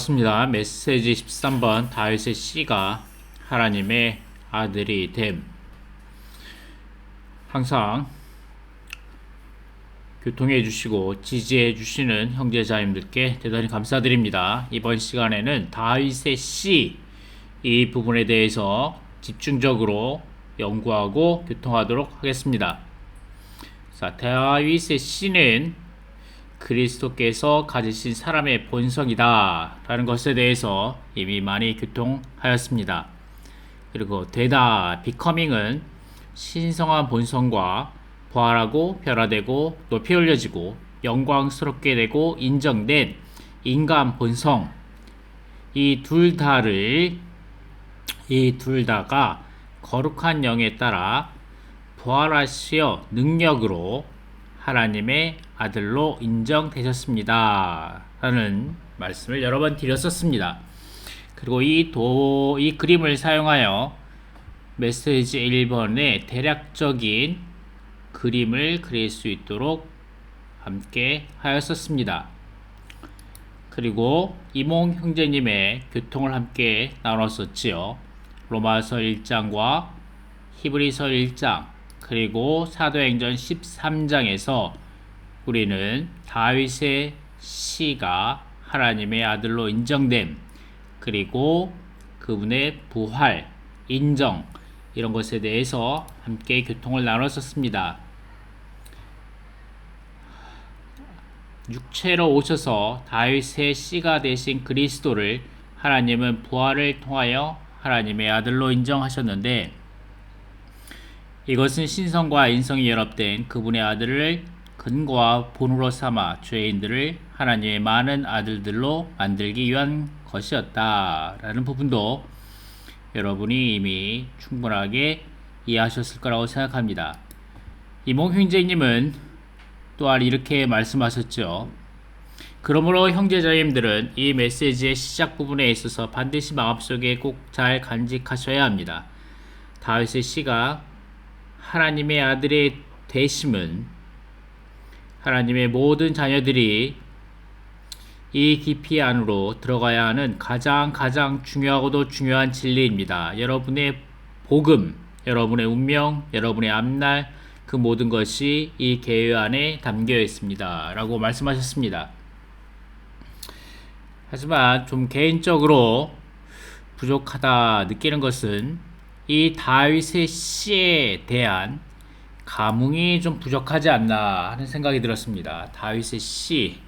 습니다. 메시지 13번 다윗의 씨가 하나님의 아들이 됨. 항상 교통해 주시고 지지해 주시는 형제자님들께 대단히 감사드립니다. 이번 시간에는 다윗의 씨 이 부분에 대해서 집중적으로 연구하고 교통하도록 하겠습니다. 자, 다윗의 씨는 그리스도께서 가지신 사람의 본성이다 라는 것에 대해서 이미 많이 교통하였습니다. 그리고 되다, becoming은 신성한 본성과 부활하고 변화되고 높이 올려지고 영광스럽게 되고 인정된 인간 본성, 이 둘 다가 거룩한 영에 따라 부활하시어 능력으로 하나님의 아들로 인정되셨습니다 라는 말씀을 여러 번 드렸었습니다. 그리고 이 그림을 사용하여 메시지 1번의 대략적인 그림을 그릴 수 있도록 함께 하였었습니다. 그리고 이몽 형제님의 교통을 함께 나눴었지요. 로마서 1장과 히브리서 1장 그리고 사도행전 13장에서 우리는 다윗의 씨가 하나님의 아들로 인정됨, 그리고 그분의 부활, 인정, 이런 것에 대해서 함께 교통을 나눴었습니다. 육체로 오셔서 다윗의 씨가 되신 그리스도를 하나님은 부활을 통하여 하나님의 아들로 인정하셨는데, 이것은 신성과 인성이 결합된 그분의 아들을 근거와 본으로 삼아 죄인들을 하나님의 많은 아들들로 만들기 위한 것이었다 라는 부분도 여러분이 이미 충분하게 이해하셨을 거라고 생각합니다. 이몽 형제님은 또한 이렇게 말씀하셨죠. 그러므로 형제자님들은 이 메시지의 시작 부분에 있어서 반드시 마음속에 꼭 잘 간직하셔야 합니다. 다윗의 씨가 하나님의 아들의 되심은 하나님의 모든 자녀들이 이 깊이 안으로 들어가야 하는 가장 중요하고도 중요한 진리입니다. 여러분의 복음, 여러분의 운명, 여러분의 앞날, 그 모든 것이 이 계획 안에 담겨 있습니다 라고 말씀하셨습니다. 하지만 좀 개인적으로 부족하다 느끼는 것은 이 다윗의 씨에 대한 감흥이 좀 부족하지 않나 하는 생각이 들었습니다. 다윗의 씨,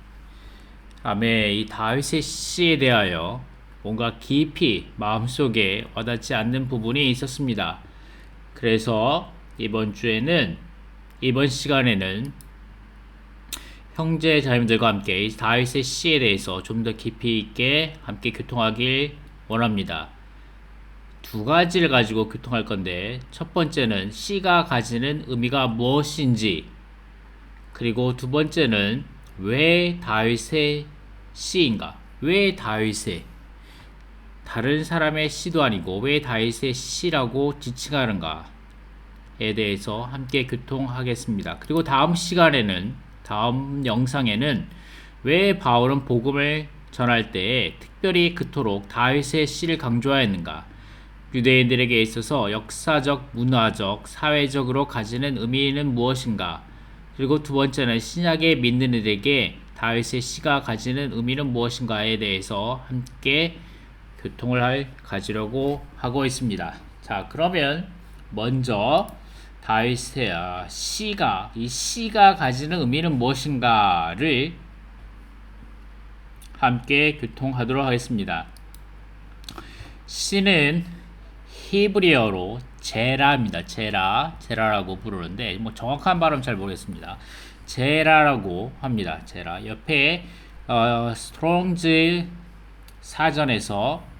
이 다윗의 씨에 대하여 뭔가 깊이 마음속에 와닿지 않는 부분이 있었습니다. 그래서 이번 시간에는 형제 자매들과 함께 다윗의 씨에 대해서 좀 더 깊이 있게 함께 교통하길 원합니다. 두 가지를 가지고 교통할 건데, 첫 번째는 씨가 가지는 의미가 무엇인지, 그리고 두 번째는 왜 다윗의 씨인가, 왜 다윗의, 다른 사람의 씨도 아니고 왜 다윗의 씨라고 지칭하는가에 대해서 함께 교통하겠습니다. 그리고 다음 영상에는 왜 바울은 복음을 전할 때에 특별히 그토록 다윗의 씨를 강조하였는가, 유대인들에게 있어서 역사적, 문화적, 사회적으로 가지는 의미는 무엇인가, 그리고 두 번째는 신약의 믿는 이들에게 다윗의 씨가 가지는 의미는 무엇인가에 대해서 함께 교통을 가지려고 하고 있습니다. 자, 그러면 먼저 다윗의 이 씨가 가지는 의미는 무엇인가를 함께 교통하도록 하겠습니다. 씨는 히브리어로 제라입니다. 제라라고 부르는데 정확한 발음 잘 모르겠습니다. 제라라고 합니다. 제라. 옆에 스트롱즈 사전에서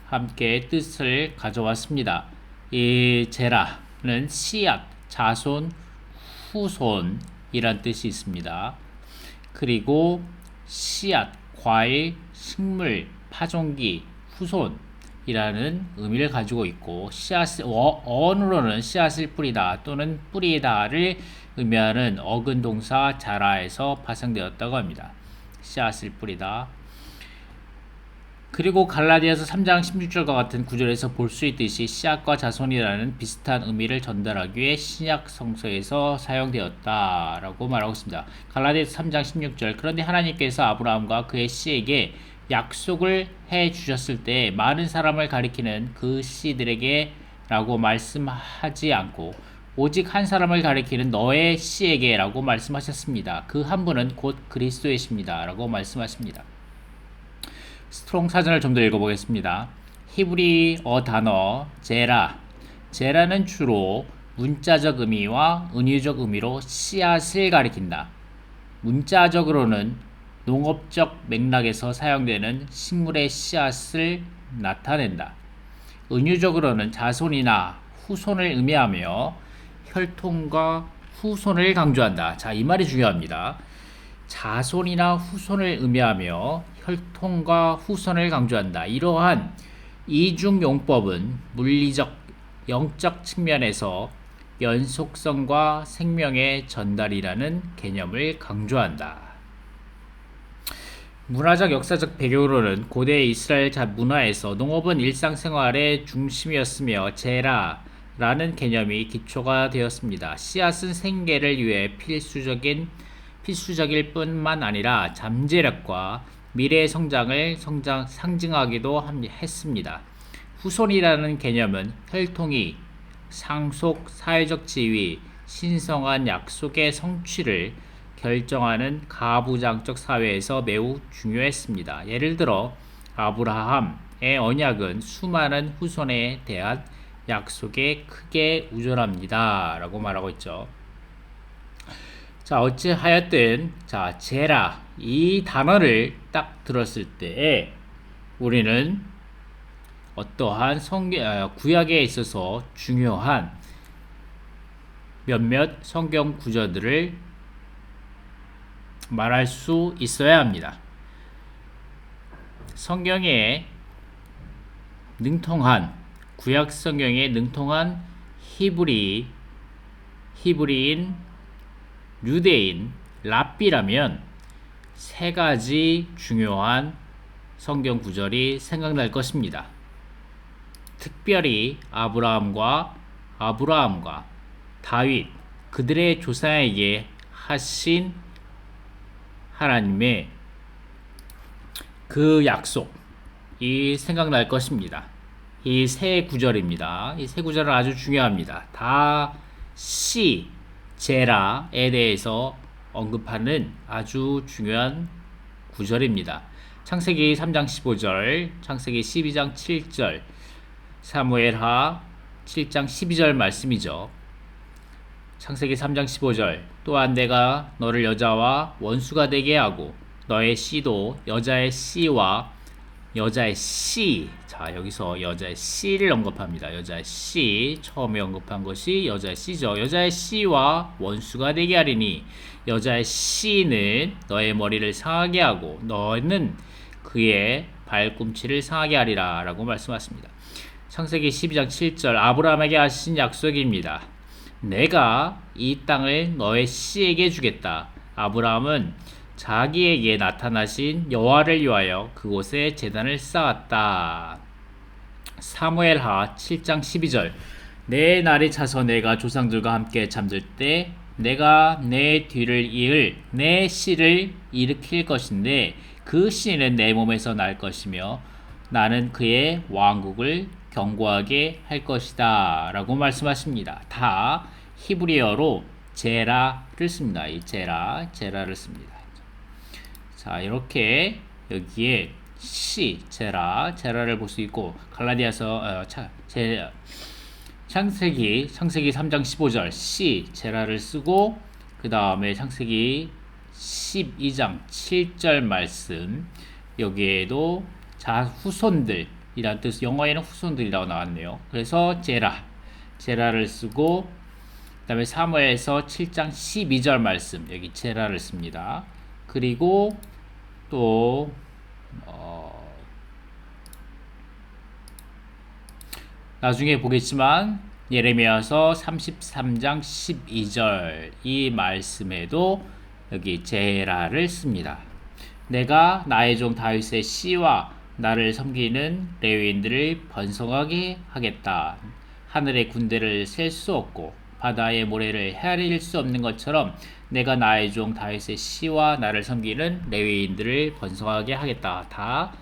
함께 뜻을 가져왔습니다. 이 제라는 씨앗, 자손, 후손이란 뜻이 있습니다. 그리고 씨앗, 과일, 식물, 파종기, 후손이라는 의미를 가지고 있고, 어원으로는 씨앗을 뿌리다 또는 뿌리다를 의미하는 어근 동사 자라에서 파생되었다고 합니다. 씨앗을 뿌리다. 그리고 갈라디아서 3장 16절과 같은 구절에서 볼 수 있듯이 씨앗과 자손이라는 비슷한 의미를 전달하기 위해 신약 성서에서 사용되었다라고 말하고 있습니다. 갈라디아서 3장 16절 그런데 하나님께서 아브라함과 그의 씨에게 약속을 해 주셨을 때 많은 사람을 가리키는 그 씨들에게 라고 말씀하지 않고 오직 한 사람을 가리키는 너의 씨에게 라고 말씀하셨습니다. 그 한 분은 곧 그리스도이십니다 라고 말씀하십니다. 스트롱 사전을 좀 더 읽어보겠습니다. 히브리어 단어 제라는 주로 문자적 의미와 은유적 의미로 씨앗을 가리킨다. 문자적으로는 농업적 맥락에서 사용되는 식물의 씨앗을 나타낸다. 은유적으로는 자손이나 후손을 의미하며 혈통과 후손을 강조한다. 자, 이 말이 중요합니다. 자손이나 후손을 의미하며 혈통과 후손을 강조한다. 이러한 이중용법은 물리적, 영적 측면에서 연속성과 생명의 전달이라는 개념을 강조한다. 문화적 역사적 배경으로는 고대 이스라엘 문화에서 농업은 일상생활의 중심이었으며 제라라는 개념이 기초가 되었습니다. 씨앗은 생계를 위해 필수적일 뿐만 아니라 잠재력과 미래의 성장을 상징하기도 했습니다. 후손이라는 개념은 혈통이 상속, 사회적 지위, 신성한 약속의 성취를 결정하는 가부장적 사회에서 매우 중요했습니다. 예를 들어 아브라함의 언약은 수많은 후손에 대한 약속에 크게 의존합니다. 라고 말하고 있죠. 자, 어찌하였든 자, 제라 이 단어를 딱 들었을 때에 우리는 어떠한 구약에 있어서 중요한 몇몇 성경 구절들을 말할 수 있어야 합니다. 성경에 능통한 구약 성경에 능통한 히브리인, 유대인, 랍비라면 세 가지 중요한 성경 구절이 생각날 것입니다. 특별히 아브라함과 다윗 그들의 조상에게 하신 하나님의 그 약속이 생각날 것입니다. 이 세 구절입니다. 이 세 구절은 아주 중요합니다. 다 제라에 대해서 언급하는 아주 중요한 구절입니다. 창세기 3장 15절, 창세기 12장 7절, 사무엘하 7장 12절 말씀이죠. 창세기 3장 15절 또한 내가 너를 여자와 원수가 되게 하고 너의 씨도 여자의 씨와 여자의 씨. 자, 여기서 여자의 씨를 언급합니다. 여자의 씨 처음에 언급한 것이 여자의 씨죠. 여자의 씨와 원수가 되게 하리니 여자의 씨는 너의 머리를 상하게 하고 너는 그의 발꿈치를 상하게 하리라 라고 말씀하십니다. 창세기 12장 7절 아브라함에게 하신 약속입니다. 내가 이 땅을 너의 씨에게 주겠다. 아브라함은 자기에게 나타나신 여호와를 위하여 그곳에 제단을 쌓았다. 사무엘하 7장 12절 내 날이 차서 내가 조상들과 함께 잠들 때 내가 내 뒤를 이을 내 씨를 일으킬 것인데 그 씨는 내 몸에서 날 것이며 나는 그의 왕국을 견고하게 할 것이다 라고 말씀하십니다. 다 히브리어로 제라를 씁니다. 이 제라를 씁니다. 자, 이렇게 여기에 제라를 볼 수 있고 갈라디아서 창세기 3장 15절 제라를 쓰고 그 다음에 창세기 12장 7절 말씀 여기에도 후손들이란 뜻 영어에는 후손들이라고 나왔네요. 그래서 제라를 쓰고 그 다음에 사무엘서 7장 12절 말씀 여기 제라를 씁니다. 그리고 또 나중에 보겠지만 예레미야서 33장 12절 이 말씀에도 여기 제라를 씁니다. 내가 나의 종 다윗의 씨와 나를 섬기는 레위인들을 번성하게 하겠다. 하늘의 군대를 셀 수 없고 바다의 모래를 헤아릴 수 없는 것처럼 내가 나의 종 다윗의 씨와 나를 섬기는 레위인들을 번성하게 하겠다. 다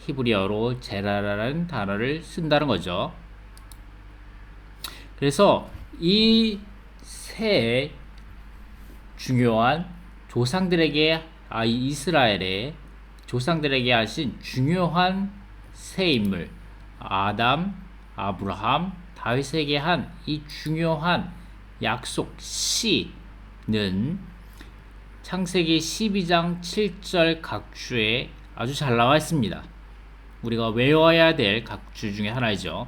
히브리어로 제라라는 단어를 쓴다는 거죠. 그래서 이 세 중요한 조상들에게 이스라엘의 조상들에게 하신 중요한 세 인물 아담, 아브라함, 다윗에게 한 이 중요한 약속 시는 창세기 12장 7절 각주에 아주 잘 나와 있습니다. 우리가 외워야 될 각주 중에 하나이죠.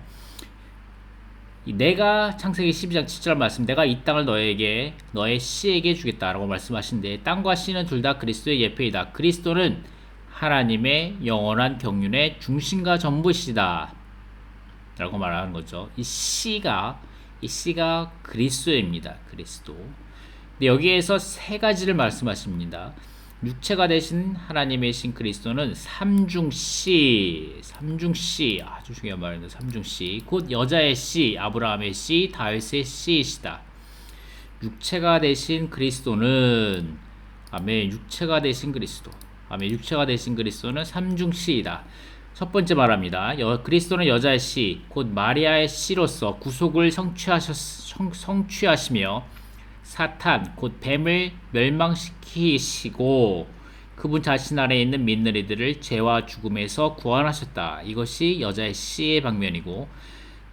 내가 창세기 12장 7절 말씀 내가 이 땅을 너에게 너의 씨에게 주겠다라고 말씀하신데 땅과 씨는 둘 다 그리스도의 예표이다. 그리스도는 하나님의 영원한 경륜의 중심과 전부시다 라고 말하는 거죠. 이 씨가 그리스도입니다. 그리스도. 근데 여기에서 세 가지를 말씀하십니다. 육체가 되신 하나님의 신 그리스도는 삼중씨 아주 중요한 말입니다. 삼중씨 곧 여자의 씨, 아브라함의 씨, 다윗의 씨이시다. 육체가 되신 그리스도는 아멘. 육체가 되신 그리스도는 삼중씨이다. 첫 번째 말합니다. 그리스도는 여자의 씨, 곧 마리아의 씨로서 구속을 성취하시며 사탄 곧 뱀을 멸망시키시고 그분 자신 아래에 있는 믿는 이들을 죄와 죽음에서 구원하셨다. 이것이 여자의 씨의 방면이고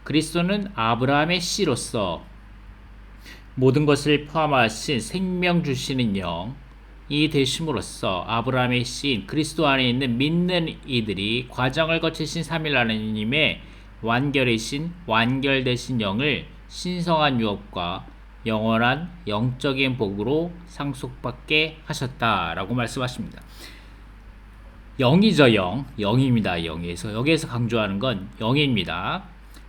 그리스도는 아브라함의 씨로서 모든 것을 포함하신 생명 주시는 영이 되심으로써 아브라함의 씨인 그리스도 안에 있는 믿는 이들이 과정을 거치신 삼일 하나님의 완결되신 영을 신성한 유업과 영원한 영적인 복으로 상속받게 하셨다라고 말씀하십니다. 영이죠. 영입니다. 여기에서 강조하는 건 영입니다.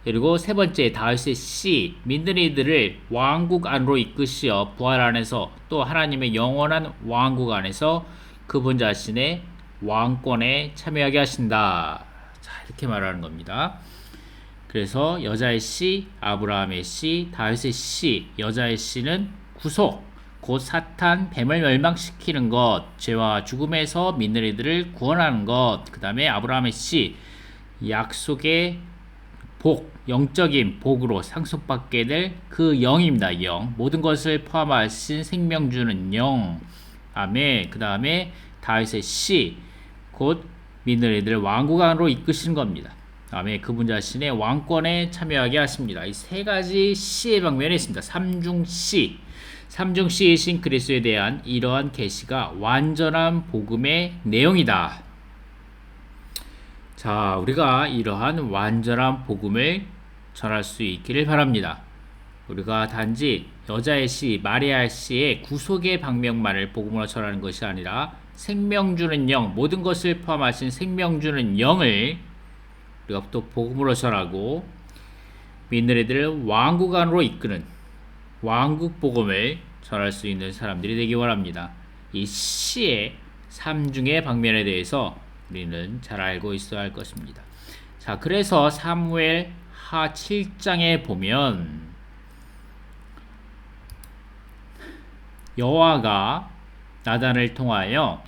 그리고 세 번째 다윗의 씨 믿는 이들을 왕국 안으로 이끄시어 부활 안에서 또 하나님의 영원한 왕국 안에서 그분 자신의 왕권에 참여하게 하신다. 자, 이렇게 말하는 겁니다. 그래서 여자의 씨, 아브라함의 씨, 다윗의 씨, 여자의 씨는 구속, 곧 사탄, 뱀을 멸망시키는 것, 죄와 죽음에서 믿는 이들을 구원하는 것, 그 다음에 아브라함의 씨, 약속의 복, 영적인 복으로 상속받게 될 그 영입니다. 영, 모든 것을 포함하신 생명 주는 영, 아멘. 그 다음에 다윗의 씨, 곧 믿는 이들을 왕국 안으로 이끄시는 겁니다. 다음에 그분 자신의 왕권에 참여하게 하십니다. 이 세 가지 씨의 방면에 있습니다. 삼중씨이신 그리스도에 대한 이러한 계시가 완전한 복음의 내용이다. 자, 우리가 이러한 완전한 복음을 전할 수 있기를 바랍니다. 우리가 단지 여자의 씨, 마리아의 씨의 구속의 방면만을 복음으로 전하는 것이 아니라 생명 주는 영, 모든 것을 포함하신 생명 주는 영을 우리가 또 복음으로 전하고 믿는 이들을 왕국 안으로 이끄는 왕국 복음을 전할 수 있는 사람들이 되기 원합니다. 이 시의 삼중의 방면에 대해서 우리는 잘 알고 있어야 할 것입니다. 자, 그래서 사무엘 하 7장에 보면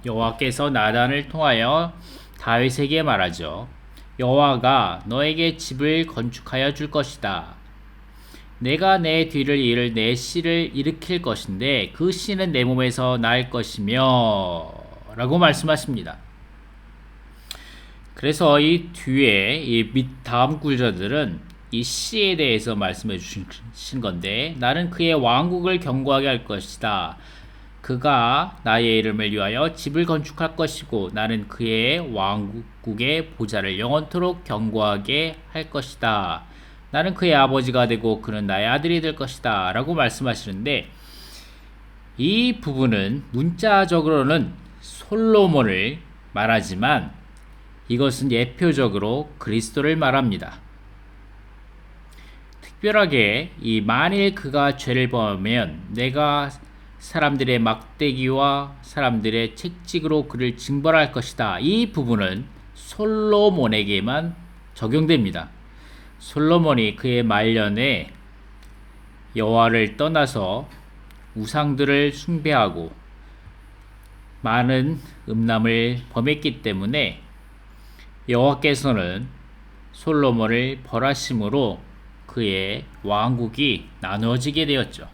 여호와께서 나단을 통하여 다윗에게 말하죠. 여호와가 너에게 집을 건축하여 줄 것이다. 내가 내 뒤를 이을 내 씨를 일으킬 것인데 그 씨는 내 몸에서 날 것이며 라고 말씀하십니다. 그래서 이 뒤에 이 다음 구절들은 이 씨에 대해서 말씀해 주신 건데 나는 그의 왕국을 견고하게 할 것이다. 그가 나의 이름을 위하여 집을 건축할 것이고 나는 그의 왕국의 보좌를 영원토록 견고하게 할 것이다. 나는 그의 아버지가 되고 그는 나의 아들이 될 것이다 라고 말씀하시는데 이 부분은 문자적으로는 솔로몬을 말하지만 이것은 예표적으로 그리스도를 말합니다. 특별하게 이 만일 그가 죄를 범하면 내가 사람들의 막대기와 사람들의 채찍으로 그를 징벌할 것이다. 이 부분은 솔로몬에게만 적용됩니다. 솔로몬이 그의 말년에 여호와를 떠나서 우상들을 숭배하고 많은 음란을 범했기 때문에 여호와께서는 솔로몬을 벌하심으로 그의 왕국이 나누어지게 되었죠.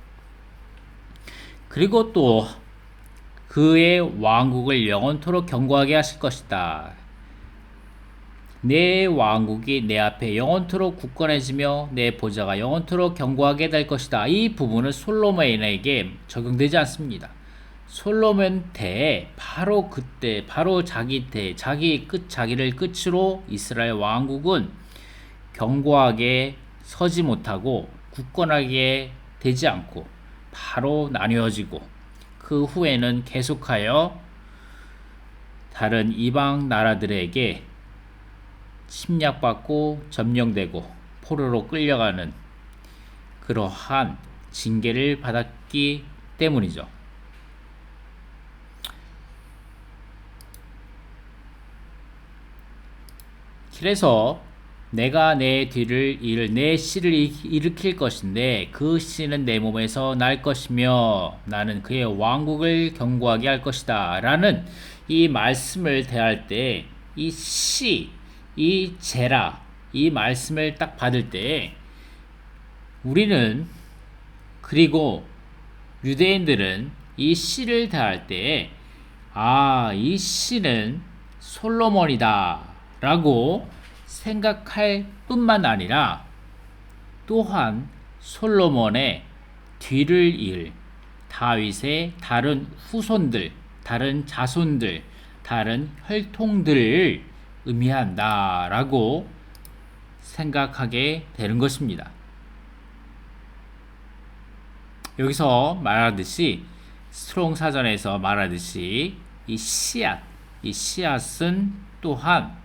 그리고 또 그의 왕국을 영원토록 견고하게 하실 것이다. 내 왕국이 내 앞에 영원토록 굳건해지며 내 보좌가 영원토록 견고하게 될 것이다. 이 부분은 솔로몬에게 적용되지 않습니다. 솔로몬 때에 바로 그때 바로 자기를 끝으로 이스라엘 왕국은 견고하게 서지 못하고 굳건하게 되지 않고 바로 나뉘어지고 그 후에는 계속하여 다른 이방 나라들에게 침략받고 점령되고 포로로 끌려가는 그러한 징계를 받았기 때문이죠. 그래서 내가 내 씨를 일으킬 것인데 그 씨는 내 몸에서 날 것이며 나는 그의 왕국을 견고하게 할 것이다 라는 이 말씀을 대할 때 이 씨, 이 제라, 이 말씀을 딱 받을 때 우리는 그리고 유대인들은 이 씨를 대할 때 이 씨는 솔로몬이다 라고 생각할 뿐만 아니라 또한 솔로몬의 뒤를 이을 다윗의 다른 후손들, 다른 자손들, 다른 혈통들을 의미한다 라고 생각하게 되는 것입니다. 여기서 말하듯이 스트롱 사전에서 말하듯이 이 씨앗은 또한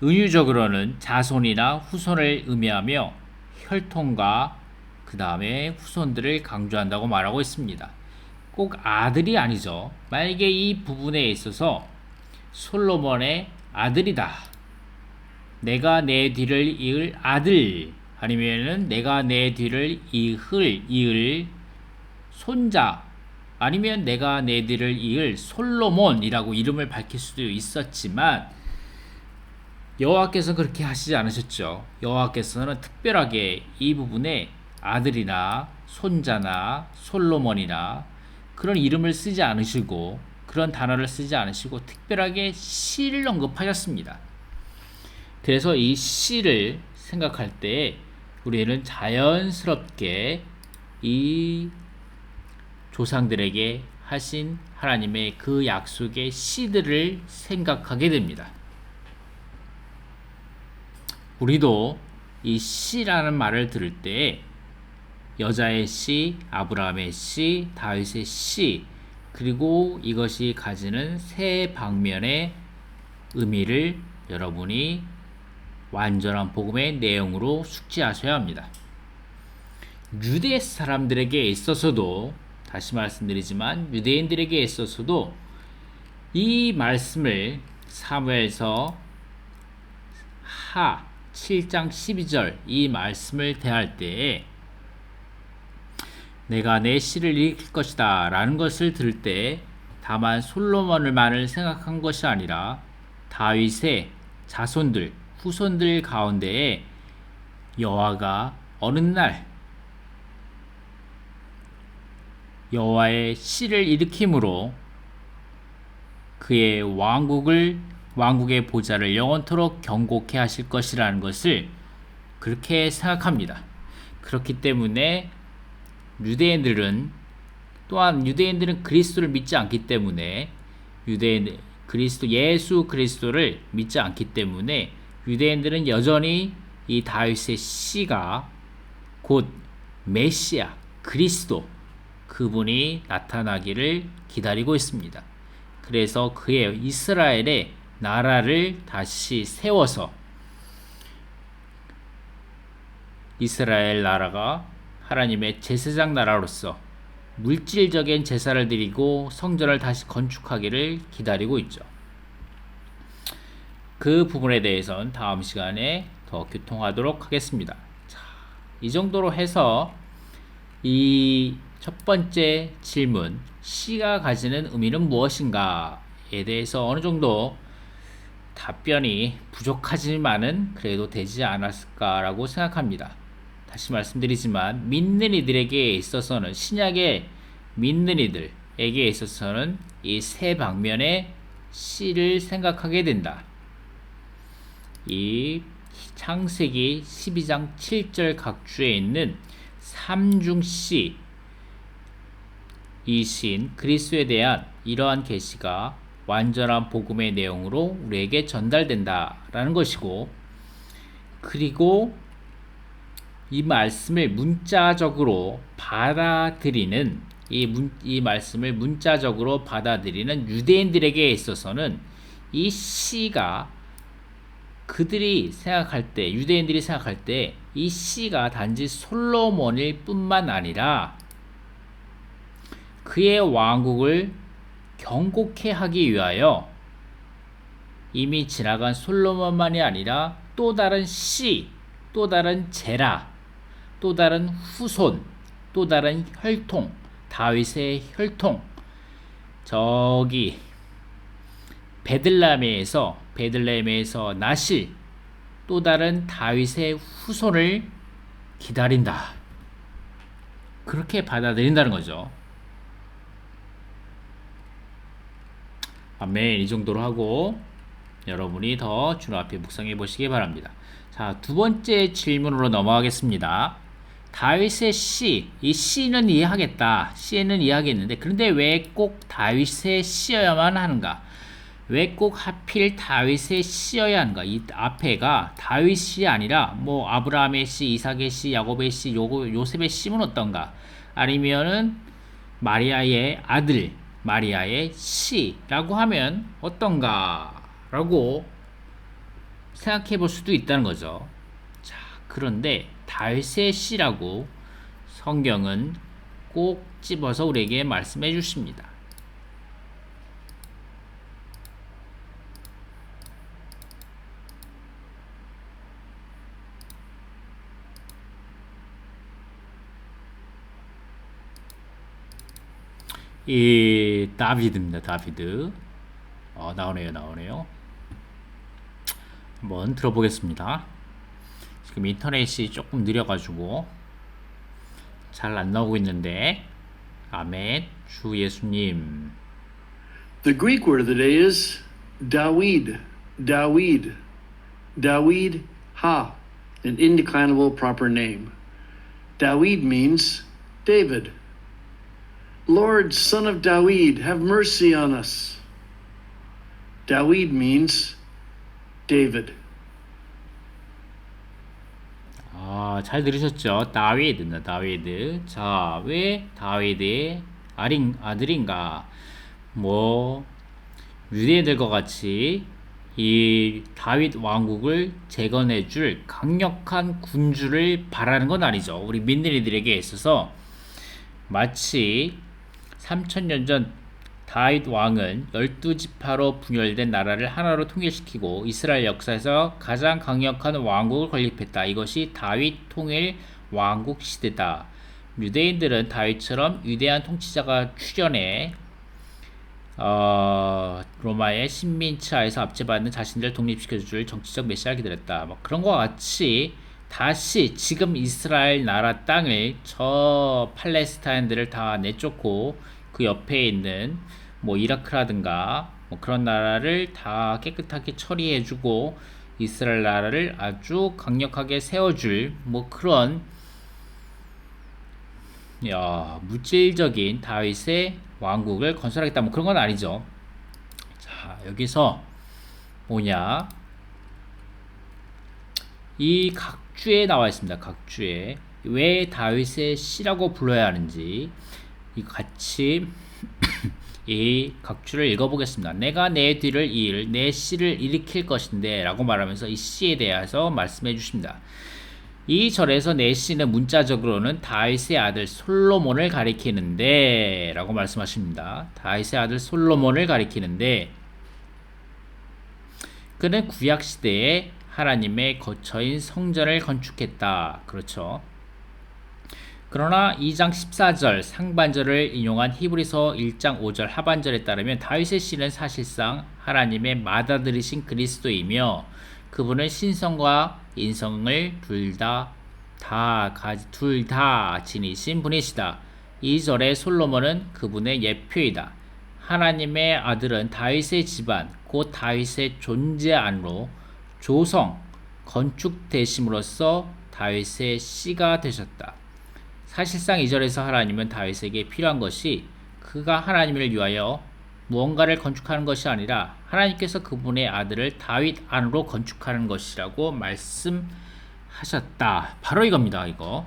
은유적으로는 자손이나 후손을 의미하며 혈통과 그 다음에 후손들을 강조한다고 말하고 있습니다. 꼭 아들이 아니죠. 만약에 이 부분에 있어서 솔로몬의 아들이다. 내가 내 뒤를 이을 아들 아니면은 내가 내 뒤를 이을 손자 아니면 내가 내 뒤를 이을 솔로몬이라고 이름을 밝힐 수도 있었지만 여호와께서 그렇게 하시지 않으셨죠. 여호와께서는 특별하게 이 부분에 아들이나 손자나 솔로몬이나 그런 이름을 쓰지 않으시고 그런 단어를 쓰지 않으시고 특별하게 씨를 언급하셨습니다. 그래서 이 씨를 생각할 때 우리는 자연스럽게 이 조상들에게 하신 하나님의 그 약속의 씨들을 생각하게 됩니다. 우리도 이 씨라는 말을 들을 때 여자의 씨, 아브라함의 씨, 다윗의 씨, 그리고 이것이 가지는 세 방면의 의미를 여러분이 완전한 복음의 내용으로 숙지하셔야 합니다. 유대 사람들에게 있어서도 다시 말씀드리지만 유대인들에게 있어서도 이 말씀을 사무엘서 하 7장 12절 이 말씀을 대할 때에 내가 내 씨를 일으킬 것이다 라는 것을 들을 때 다만 솔로몬을만을 생각한 것이 아니라 다윗의 자손들, 후손들 가운데에 여호와가 어느 날 여호와의 씨를 일으킴으로 그의 왕국의 보좌를 영원토록 견고케 하실 것이라는 것을 그렇게 생각합니다. 그렇기 때문에 유대인들은 그리스도를 믿지 않기 때문에 예수 그리스도를 믿지 않기 때문에 유대인들은 여전히 이 다윗의 씨가 곧 메시아 그리스도 그분이 나타나기를 기다리고 있습니다. 그래서 그의 이스라엘의 나라를 다시 세워서 이스라엘 나라가 하나님의 제사장 나라로서 물질적인 제사를 드리고 성전을 다시 건축하기를 기다리고 있죠. 그 부분에 대해서는 다음 시간에 더 교통하도록 하겠습니다. 자, 이 정도로 해서 이 첫 번째 질문, 시가 가지는 의미는 무엇인가에 대해서 어느 정도 답변이 부족하지만은 그래도 되지 않았을까라고 생각합니다. 다시 말씀드리지만 믿는 이들에게 있어서는, 신약의 믿는 이들에게 있어서는 이 세 방면의 시를 생각하게 된다. 이 창세기 12장 7절 각주에 있는 삼중시, 이 신 그리스도에 대한 이러한 계시가 완전한 복음의 내용으로 우리에게 전달된다라는 것이고, 그리고 이 말씀을 문자적으로 받아들이는 이 말씀을 문자적으로 받아들이는 유대인들에게 있어서는 이 시가 그들이 생각할 때, 유대인들이 생각할 때 이 시가 단지 솔로몬일 뿐만 아니라 그의 왕국을 경고케 하기 위하여 이미 지나간 솔로몬만이 아니라 또 다른 시, 또 다른 제라, 또 다른 후손, 또 다른 혈통, 다윗의 혈통, 저기 베들레헴에서 나실 또 다른 다윗의 후손을 기다린다. 그렇게 받아들인다는 거죠. 아멘. 이 정도로 하고 여러분이 더 주님 앞에 묵상해 보시기 바랍니다. 자, 두 번째 질문으로 넘어가겠습니다. 다윗의 시, 이 시는 이해하겠다. 시에는 이해하겠는데, 그런데 왜 꼭 다윗의 시여야만 하는가? 왜 꼭 하필 다윗의 시여야 하는가? 이 앞에가 다윗이 아니라 뭐 아브라함의 시, 이삭의 시, 야곱의 시, 요셉의 시면 어떤가? 아니면은 마리아의 아들, 마리아의 시라고 하면 어떤가? 라고 생각해 볼 수도 있다는 거죠. 자, 그런데 다윗의 시라고 성경은 꼭 집어서 우리에게 말씀해 주십니다. 이 다비드입니다. 다비드. 나오네요. 한번 들어보겠습니다. 지금 인터넷이 조금 느려가지고 잘 안 나오고 있는데, 아멘. 주 예수님. The Greek word of the day is Dawid. Dawid Ha, an indeclinable proper name. Dawid means David. Lord, son of Dawid, have mercy on us. Dawid means David. 잘 들으셨죠? 다윗. 자, 왜 다윗의 아들인가? 뭐 유대인들과 같이 이 다윗 왕국을 재건해줄 강력한 군주를 바라는 건 아니죠. 우리 믿는 이들에게 있어서 마치 3000년 전 다윗 왕은 12지파로 분열된 나라를 하나로 통일시키고 이스라엘 역사에서 가장 강력한 왕국을 건립했다. 이것이 다윗 통일 왕국 시대다. 유대인들은 다윗처럼 위대한 통치자가 출현해 로마의 식민지 하에서 압제받는 자신들을 독립시켜줄 정치적 메시아를 기다렸다. 뭐 그런 것과 같이 다시 지금 이스라엘 나라 땅을 저 팔레스타인들을 다 내쫓고 그 옆에 있는 뭐 이라크라든가 뭐 그런 나라를 다 깨끗하게 처리해주고 이스라엘 나라를 아주 강력하게 세워줄 뭐 그런 물질적인 다윗의 왕국을 건설하겠다 뭐 그런 건 아니죠. 자, 여기서 뭐냐, 이 각주에 나와 있습니다. 각주에 왜 다윗의 시라고 불러야 하는지 이 같이 이 각주를 읽어보겠습니다. 내가 내 뒤를 이을 내 씨를 일으킬 것인데 라고 말하면서 이 씨에 대해서 말씀해 주십니다. 이 절에서 내 씨는 문자적으로는 다윗의 아들 솔로몬을 가리키는데 라고 말씀하십니다. 다윗의 아들 솔로몬을 가리키는데 그는 구약시대에 하나님의 거처인 성전을 건축했다. 그렇죠. 그러나 2장 14절 상반절을 인용한 히브리서 1장 5절 하반절에 따르면 다윗의 씨는 사실상 하나님의 맏아들이신 그리스도이며 그분은 신성과 인성을 둘 다 지니신 분이시다. 2절의 솔로몬은 그분의 예표이다. 하나님의 아들은 다윗의 집안 곧 다윗의 존재 안으로 조성, 건축되심으로써 다윗의 씨가 되셨다. 사실상 2절에서 하나님은 다윗에게 필요한 것이 그가 하나님을 위하여 무언가를 건축하는 것이 아니라 하나님께서 그분의 아들을 다윗 안으로 건축하는 것이라고 말씀하셨다. 바로 이겁니다. 이거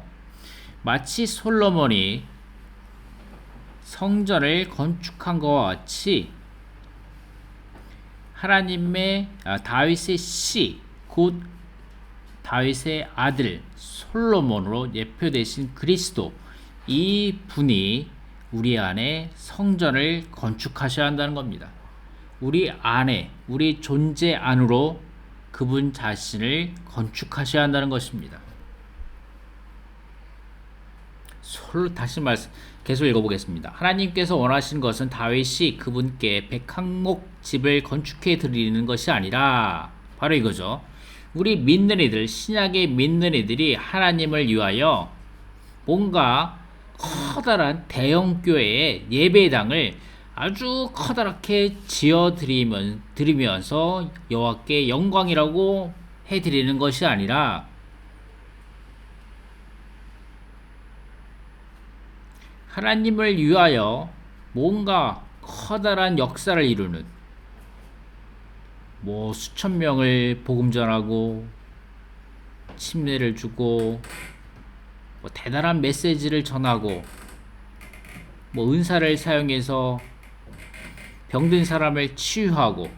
마치 솔로몬이 성전을 건축한 것과 같이 하나님의 다윗의 씨, 곧 다윗의 아들 솔로몬으로 예표되신 그리스도, 이 분이 우리 안에 성전을 건축하셔야 한다는 겁니다. 우리 안에, 우리 존재 안으로 그분 자신을 건축하셔야 한다는 것입니다. 다시 계속 읽어보겠습니다. 하나님께서 원하시는 것은 다윗이 그분께 백항목 집을 건축해 드리는 것이 아니라 바로 이거죠. 우리 믿는 이들, 신약의 믿는 이들이 하나님을 위하여 뭔가 커다란 대형 교회의 예배당을 아주 커다랗게 지어 드리면서 여호와께 영광이라고 해 드리는 것이 아니라 하나님을 위하여 뭔가 커다란 역사를 이루는 수천 명을 복음 전하고 침례를 주고 대단한 메시지를 전하고 은사를 사용해서 병든 사람을 치유하고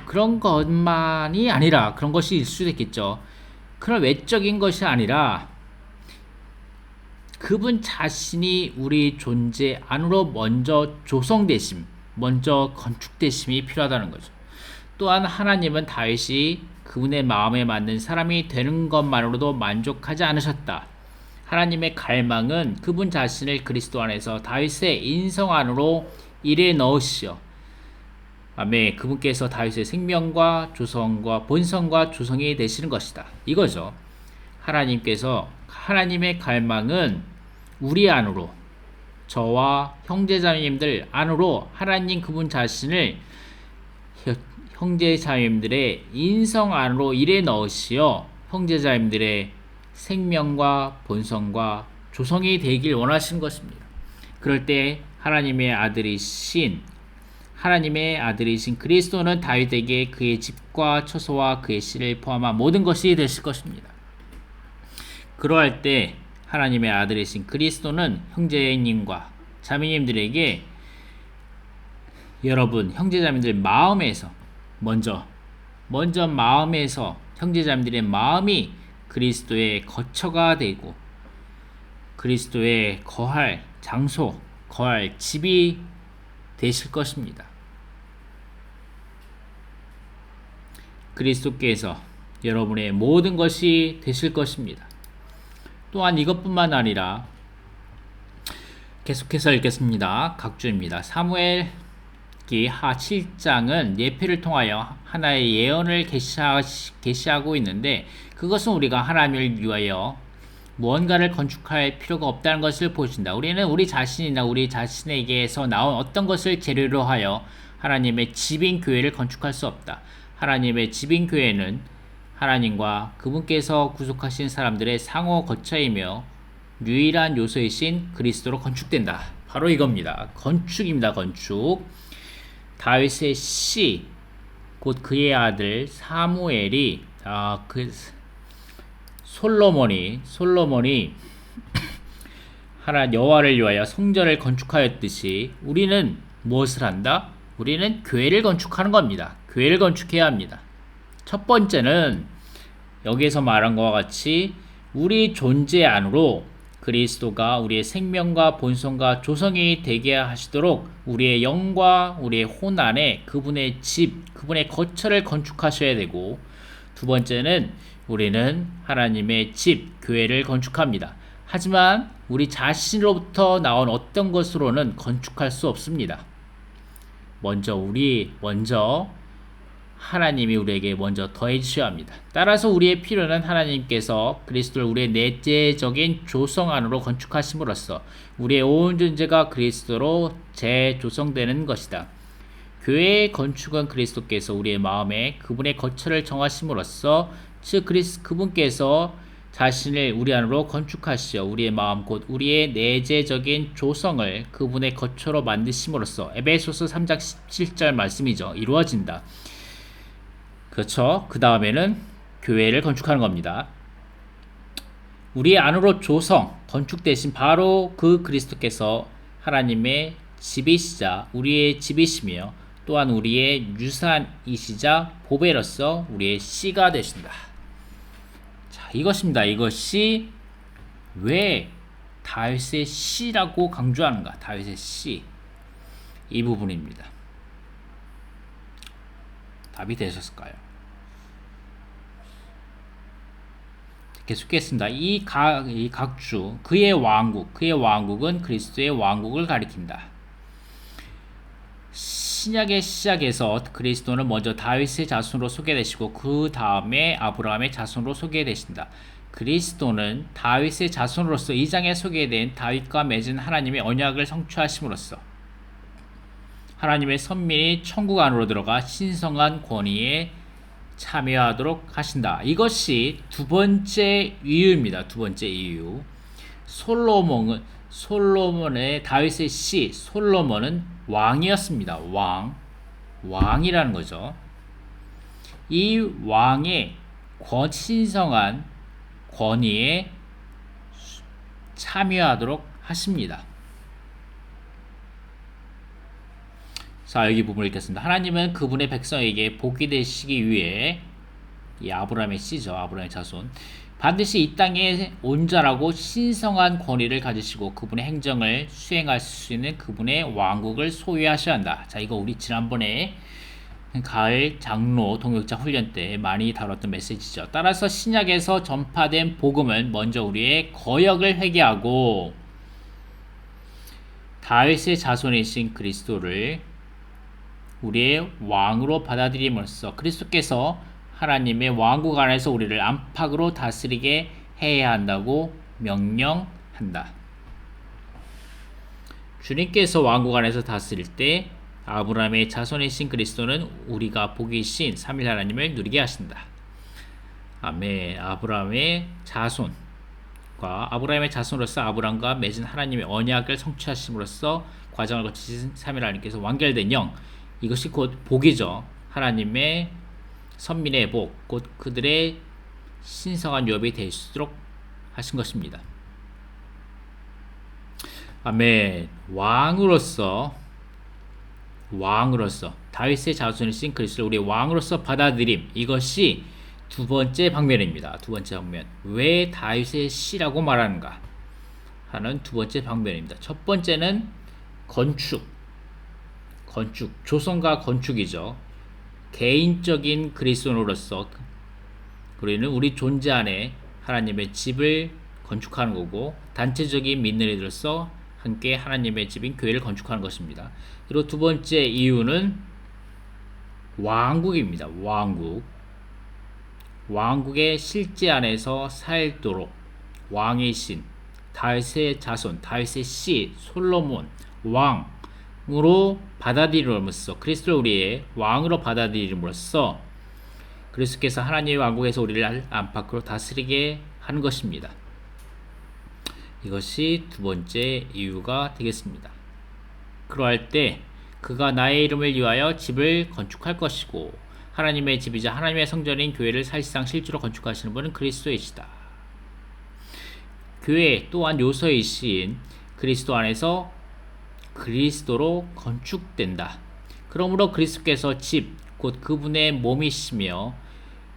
그런 것만이 아니라 그런 것이 있을 수도 있겠죠. 그런 외적인 것이 아니라 그분 자신이 우리 존재 안으로 먼저 조성되심, 먼저 건축되심이 필요하다는 거죠. 또한 하나님은 다윗이 그분의 마음에 맞는 사람이 되는 것만으로도 만족하지 않으셨다. 하나님의 갈망은 그분 자신을 그리스도 안에서 다윗의 인성 안으로 일에 넣으시어 아멘. 그분께서 다윗의 생명과 조성과 본성과 조성이 되시는 것이다. 이거죠. 하나님의 갈망은 우리 안으로, 저와 형제자매님들 안으로 하나님 그분 자신을 형제자매님들의 인성 안으로 일에 넣으시어 형제자매님들의 생명과 본성과 조성이 되길 원하시는 것입니다. 그럴 때 하나님의 아들이신 그리스도는 다윗에게 그의 집과 처소와 그의 씨를 포함한 모든 것이 되실 것입니다. 그러할 때 하나님의 아들이신 그리스도는 형제님과 자매님들에게 여러분 형제자매들 마음에서 먼저 마음에서 형제자매들의 마음이 그리스도의 거처가 되고 그리스도의 거할 장소, 거할 집이 되실 것입니다. 그리스도께서 여러분의 모든 것이 되실 것입니다. 또한 이것뿐만 아니라 계속해서 읽겠습니다. 각주입니다. 사무엘기 하 7장은 예표를 통하여 하나의 예언을 계시하고 있는데 그것은 우리가 하나님을 위하여 무언가를 건축할 필요가 없다는 것을 보여준다. 우리는 우리 자신이나 우리 자신에게서 나온 어떤 것을 재료로 하여 하나님의 집인 교회를 건축할 수 없다. 하나님의 집인 교회는 하나님과 그분께서 구속하신 사람들의 상호 거처이며 유일한 요소이신 그리스도로 건축된다. 바로 이겁니다. 건축입니다. 건축. 다윗의 씨, 곧 그의 아들 사무엘이 솔로몬이 하나 여호와를 위하여 성전을 건축하였듯이 우리는 무엇을 한다? 우리는 교회를 건축하는 겁니다. 교회를 건축해야 합니다. 첫 번째는 여기에서 말한 것과 같이 우리 존재 안으로 그리스도가 우리의 생명과 본성과 조성이 되게 하시도록 우리의 영과 우리의 혼 안에 그분의 집, 그분의 거처를 건축하셔야 되고, 두 번째는 우리는 하나님의 집, 교회를 건축합니다. 하지만 우리 자신으로부터 나온 어떤 것으로는 건축할 수 없습니다. 먼저 하나님이 우리에게 먼저 더해 주셔야 합니다. 따라서 우리의 필요는 하나님께서 그리스도를 우리의 내재적인 조성 안으로 건축하심으로써 우리의 온 존재가 그리스도로 재조성되는 것이다. 교회의 건축은 그리스도께서 우리의 마음에 그분의 거처를 정하심으로써, 즉 그분께서 자신을 우리 안으로 건축하시어 우리의 마음 곧 우리의 내재적인 조성을 그분의 거처로 만드심으로써, 에베소서 3장 17절 말씀이죠. 이루어진다. 그렇죠. 그 다음에는 교회를 건축하는 겁니다. 우리 안으로 조성, 건축되신 바로 그 그리스도께서 하나님의 집이시자 우리의 집이시며 또한 우리의 유산이시자 보배로서 우리의 씨가 되신다. 자, 이것입니다. 이것이 왜 다윗의 씨라고 강조하는가? 다윗의 씨. 이 부분입니다. 답이 되셨을까요? 계속했습니다. 이 각주, 그의 왕국은 그리스도의 왕국을 가리킨다. 신약의 시작에서 그리스도는 먼저 다윗의 자손으로 소개되시고 그 다음에 아브라함의 자손으로 소개되신다. 그리스도는 다윗의 자손으로서 이 장에 소개된 다윗과 맺은 하나님의 언약을 성취하심으로써 하나님의 선민이 천국 안으로 들어가 신성한 권위에 참여하도록 하신다. 이것이 두 번째 이유입니다. 두 번째 이유. 솔로몬의 다윗의 씨, 솔로몬은 왕이었습니다. 왕이라는 거죠. 이 왕의 신성한 권위에 참여하도록 하십니다. 자, 여기 부분을 읽겠습니다. 하나님은 그분의 백성에게 복이 되시기 위해, 이 아브라함의 씨죠. 아브라함의 자손. 반드시 이 땅에 온전하고 신성한 권위를 가지시고 그분의 행정을 수행할 수 있는 그분의 왕국을 소유하셔야 한다. 자, 이거 우리 지난번에 가을 장로 동역자 훈련 때 많이 다뤘던 메시지죠. 따라서 신약에서 전파된 복음은 먼저 우리의 거역을 회개하고 다윗의 자손이신 그리스도를 우리의 왕으로 받아들임으로써 그리스도께서 하나님의 왕국 안에서 우리를 안팎으로 다스리게 해야 한다고 명령한다. 주님께서 왕국 안에서 다스릴 때 아브라함의 자손이신 그리스도는 우리가 복이신 삼위 하나님을 누리게 하신다. 아멘. 아브라함의 자손으로서 아브라함과 맺은 하나님의 언약을 성취하심으로써 과정을 거치신 삼위 하나님께서 완결된 영, 이것이 곧 복이죠. 하나님의 선민의 복, 곧 그들의 신성한 유업이 될 수 있도록 하신 것입니다. 아멘. 왕으로서 다윗의 자손이신 그리스도를 우리의 왕으로서 받아들임, 이것이 두 번째 방면입니다. 두 번째 방면. 왜 다윗의 씨라고 말하는가 하는 두 번째 방면입니다. 첫 번째는 건축, 조성과 건축이죠. 개인적인 그리스도인으로서 우리는 우리 존재 안에 하나님의 집을 건축하는 거고, 단체적인 믿는 이들로서 함께 하나님의 집인 교회를 건축하는 것입니다. 그리고 두 번째 이유는 왕국입니다. 왕국의 실제 안에서 살도록 왕이신 다윗의 자손, 다윗의 씨 솔로몬 왕으로 받아들임으로써, 그리스도를 우리의 왕으로 받아들임으로써 그리스도께서 하나님의 왕국에서 우리를 안팎으로 다스리게 하는 것입니다. 이것이 두 번째 이유가 되겠습니다. 그러할 때 그가 나의 이름을 위하여 집을 건축할 것이고, 하나님의 집이자 하나님의 성전인 교회를 사실상 실제로 건축하시는 분은 그리스도이시다. 교회 또한 요소이신 그리스도 안에서 그리스도로 건축된다. 그러므로 그리스도께서 집, 곧 그분의 몸이시며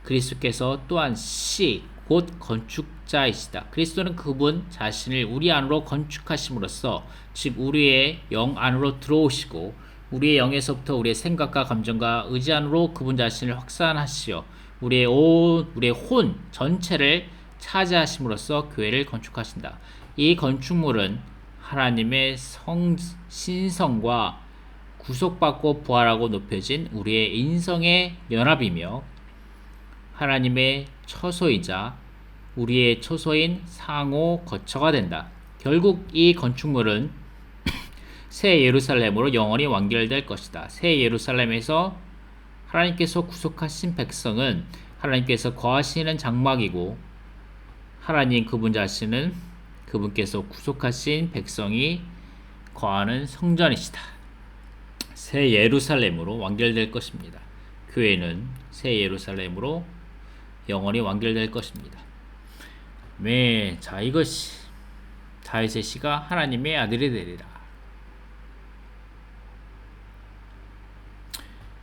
그리스도께서 또한 씨, 곧 건축자이시다. 그리스도는 그분 자신을 우리 안으로 건축하심으로써 즉 우리의 영 안으로 들어오시고 우리의 영에서부터 우리의 생각과 감정과 의지 안으로 그분 자신을 확산하시어 우리의 혼 전체를 차지하심으로써 교회를 건축하신다. 이 건축물은 하나님의 신성과 구속받고 부활하고 높여진 우리의 인성의 연합이며 하나님의 처소이자 우리의 처소인 상호 거처가 된다. 결국 이 건축물은 새 예루살렘으로 영원히 완결될 것이다. 새 예루살렘에서 하나님께서 구속하신 백성은 하나님께서 거하시는 장막이고 하나님 그분 자신은 그분께서 구속하신 백성이 거하는 성전이시다. 새 예루살렘으로 완결될 것입니다. 교회는 새 예루살렘으로 영원히 완결될 것입니다. 네, 자 이것이 다윗의 씨가 하나님의 아들이 되리라.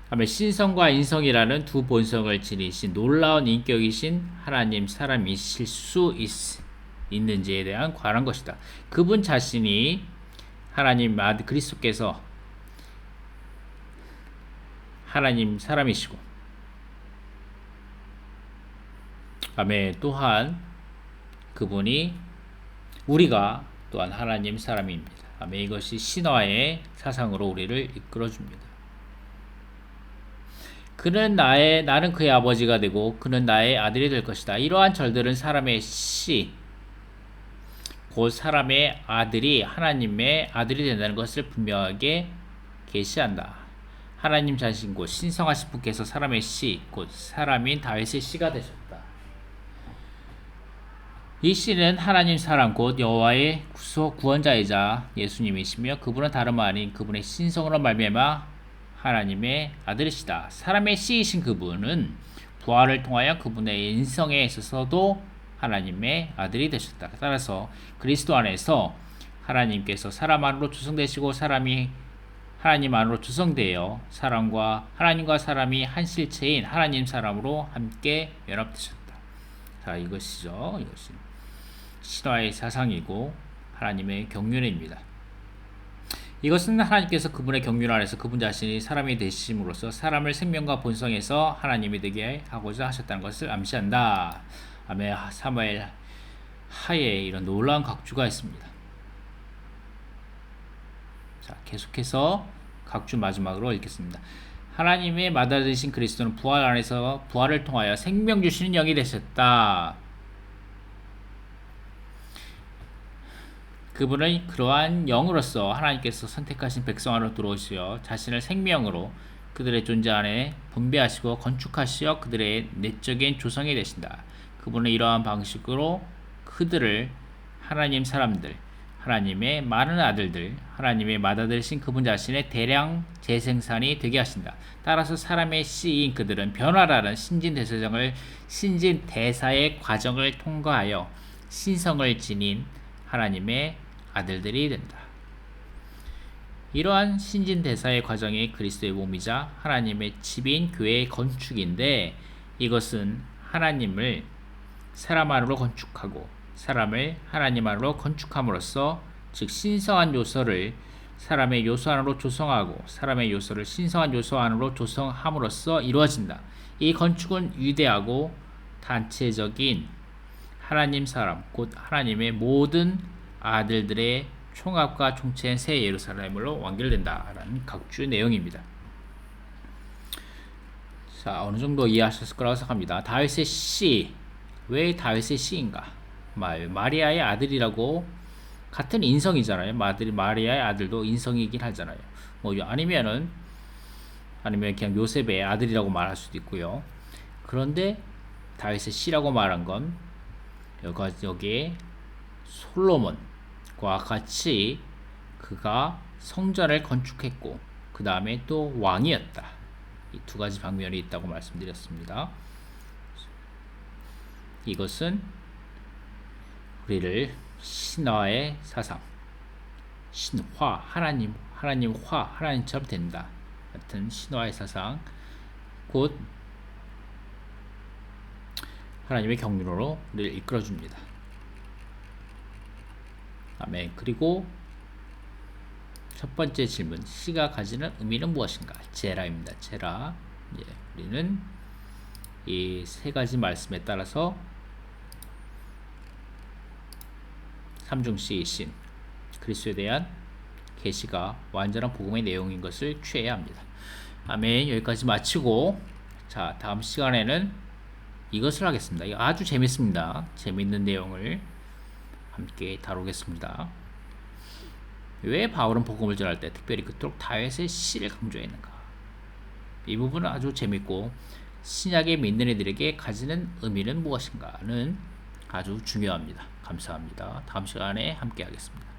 다음에 신성과 인성이라는 두 본성을 지니신 놀라운 인격이신 하나님 사람이실 수 있는지에 대한 관한 것이다. 그분 자신이 하나님 아들 그리스도께서 하나님 사람이시고 다음에 또한 그분이 우리가 또한 하나님 사람입니다. 다음에 이것이 신화의 사상으로 우리를 이끌어줍니다. 나는 그의 아버지가 되고 그는 나의 아들이 될 것이다. 이러한 절들은 사람의 씨, 곧 사람의 아들이 하나님의 아들이 된다는 것을 분명하게 계시한다. 하나님 자신 곧 신성하신 분께서 사람의 씨, 곧 사람인 다윗의 씨가 되셨다. 이 씨는 하나님 사람 곧 여호와의 구원자이자 예수님이시며 그분은 다름 아닌 그분의 신성으로 말미암아 하나님의 아들이시다. 사람의 씨이신 그분은 부활을 통하여 그분의 인성에 있어서도 하나님의 아들이 되셨다. 따라서 그리스도 안에서 하나님께서 사람 안으로 조성되시고 사람이 하나님 안으로 조성되어 하나님과 사람이 한 실체인 하나님 사람으로 함께 연합되셨다. 자, 이것이 신화의 사상이고 하나님의 경륜입니다. 이것은 하나님께서 그분의 경륜 안에서 그분 자신이 사람이 되심으로써 사람을 생명과 본성에서 하나님이 되게 하고자 하셨다는 것을 암시한다. 아멘. 사무엘 하에 이런 놀라운 각주가 있습니다. 자, 계속해서 각주 마지막으로 읽겠습니다. 하나님의 맏아들이신 그리스도는 부활 안에서 부활을 통하여 생명 주시는 영이 되셨다. 그분은 그러한 영으로서 하나님께서 선택하신 백성 안으로 들어오시어 자신을 생명으로 그들의 존재 안에 분배하시고 건축하시어 그들의 내적인 조성이 되신다. 그분은 이러한 방식으로 그들을 하나님 사람들, 하나님의 많은 아들들, 하나님의 맏아들이신 그분 자신의 대량 재생산이 되게 하신다. 따라서 사람의 씨인 그들은 변화라는 신진대사의 과정을 통과하여 신성을 지닌 하나님의 아들들이 된다. 이러한 신진대사의 과정이 그리스도의 몸이자 하나님의 집인 교회의 건축인데 이것은 하나님을 사람 안으로 건축하고 사람을 하나님 안으로 건축함으로써 즉 신성한 요소를 사람의 요소 안으로 조성하고 사람의 요소를 신성한 요소 안으로 조성함으로써 이루어진다. 이 건축은 위대하고 단체적인 하나님 사람 곧 하나님의 모든 아들들의 총합과 총체인 새 예루살렘으로 완결된다라는 각주의 내용입니다. 자, 어느 정도 이해하셨을 거라고 생각합니다. 다윗의 씨, 왜 다윗의 씨인가? 마리아의 아들이라고 같은 인성이잖아요. 마리아의 아들도 인성이긴 하잖아요. 아니면 그냥 요셉의 아들이라고 말할 수도 있고요. 그런데 다윗의 씨라고 말한 건 여기에 솔로몬과 같이 그가 성전을 건축했고 그 다음에 또 왕이었다. 이 두 가지 방면이 있다고 말씀드렸습니다. 이것은 우리를 신화의 사상, 신화, 하나님처럼 된다 같은 신화의 사상, 곧 하나님의 경륜으로 우리를 이끌어줍니다. 아멘. 그리고 첫 번째 질문, 시가 가지는 의미는 무엇인가? 제라입니다. 제라. 예, 우리는 이 세 가지 말씀에 따라서 삼중시이신 그리스도에 대한 계시가 완전한 복음의 내용인 것을 취해야 합니다. 아멘. 여기까지 마치고, 자, 다음 시간에는 이것을 하겠습니다. 이거 아주 재밌습니다. 재밌는 내용을 함께 다루겠습니다. 왜 바울은 복음을 전할 때 특별히 그토록 다윗의 시를 강조했는가? 이 부분은 아주 재밌고, 신약에 믿는 이들에게 가지는 의미는 무엇인가는 아주 중요합니다. 감사합니다. 다음 시간에 함께 하겠습니다.